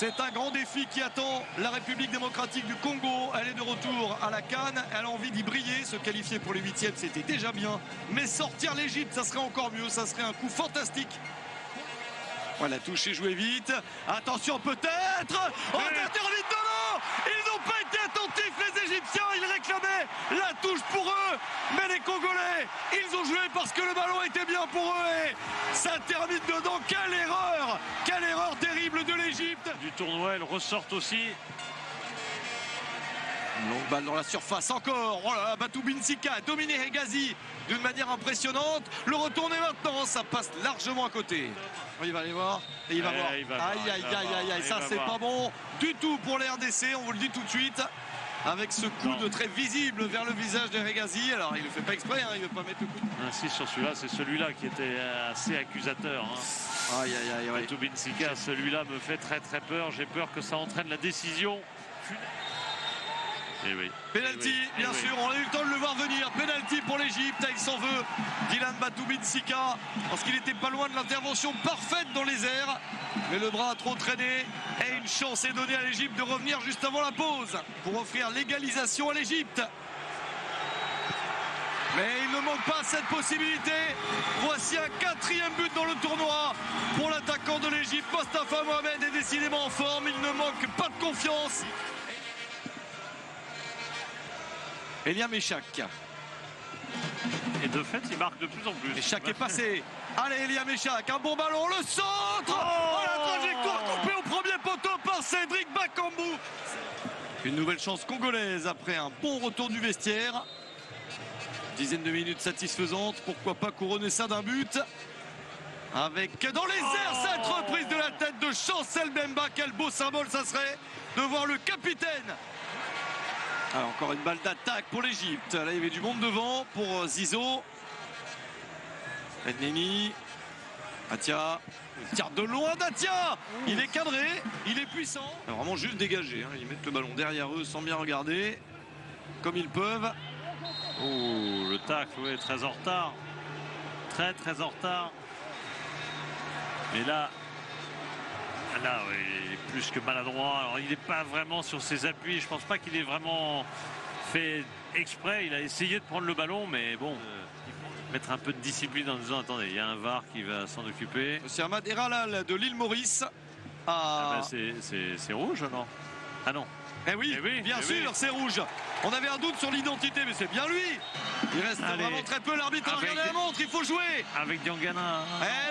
C'est un grand défi qui attend la République démocratique du Congo. Elle est de retour à la CAN. Elle a envie d'y briller. Se qualifier pour les huitièmes, c'était déjà bien. Mais sortir l'Égypte, ça serait encore mieux. Ça serait un coup fantastique. Voilà, touché, joué vite. Attention peut-être. Oh, vite de l'eau. Ils n'ont pas été attentifs, les Égyptiens. Ils réclamaient la touche pour eux. Mais les Congolais, ils ont joué parce que le ballon était bien pour eux. Et ça termine dedans. Quelle erreur. Quelle erreur terrible de l'Égypte. Du tournoi, elles ressortent aussi. Longue balle dans la surface encore. Oh là là, Batou Binsika a dominé Hegazi d'une manière impressionnante. Le retourner maintenant, ça passe largement à côté. Il va aller voir. Et il va voir. Aïe, ça c'est pas bon du tout pour les RDC, on vous le dit tout de suite. Avec ce coup de très visible vers le visage de Hegazi. Alors il ne fait pas exprès, hein, il ne veut pas mettre le coup. Ainsi sur celui-là, c'est celui-là qui était assez accusateur. Hein. Batou Binsika, celui-là me fait très très peur. J'ai peur que ça entraîne la décision. Et oui. Penalty, bien sûr, on a eu le temps de le voir venir. Penalty pour l'Égypte, il s'en veut. Dylan Batou Binsika, parce qu'il n'était pas loin de l'intervention parfaite dans les airs. Mais le bras a trop traîné. Et une chance est donnée à l'Égypte de revenir juste avant la pause pour offrir l'égalisation à l'Égypte. Mais il ne manque pas cette possibilité. Voici un 4e but dans le tournoi pour l'attaquant de l'Égypte. Mostafa Mohamed est décidément en forme. Il ne manque pas de confiance. Elia Meshak. Et de fait, il marque de plus en plus. Meshak est passé. Allez, Elia Meshak, un bon ballon, le centre. Oh, la trajectoire coupée au premier poteau par Cédric Bakambu. Une nouvelle chance congolaise après un bon retour du vestiaire. Dizaine de minutes satisfaisantes. Pourquoi pas couronner ça d'un but. Avec dans les airs cette reprise de la tête de Chancel Bemba. Quel beau symbole ça serait de voir le capitaine. Alors encore une balle d'attaque pour l'Égypte. Là il y avait du monde devant pour Zizo. Edneni. Atia. Il tire de loin d'Atia. Il est cadré, il est puissant. Vraiment juste dégagé. Hein. Ils mettent le ballon derrière eux sans bien regarder. Comme ils peuvent. Oh, le tacle, oui, très en retard. Très en retard. Et là, oui, il est plus que maladroit. Alors, il n'est pas vraiment sur ses appuis. Je ne pense pas qu'il ait vraiment fait exprès. Il a essayé de prendre le ballon, mais bon, mettre un peu de discipline en disant attendez, il y a un VAR qui va s'en occuper. C'est Ahmad Eralal de l'île Maurice. C'est rouge, non? Ah non. Eh oui, bien sûr, c'est rouge. On avait un doute sur l'identité, mais c'est bien lui. Il reste vraiment très peu. L'arbitre a regardé la montre, il faut jouer. Avec Diangana.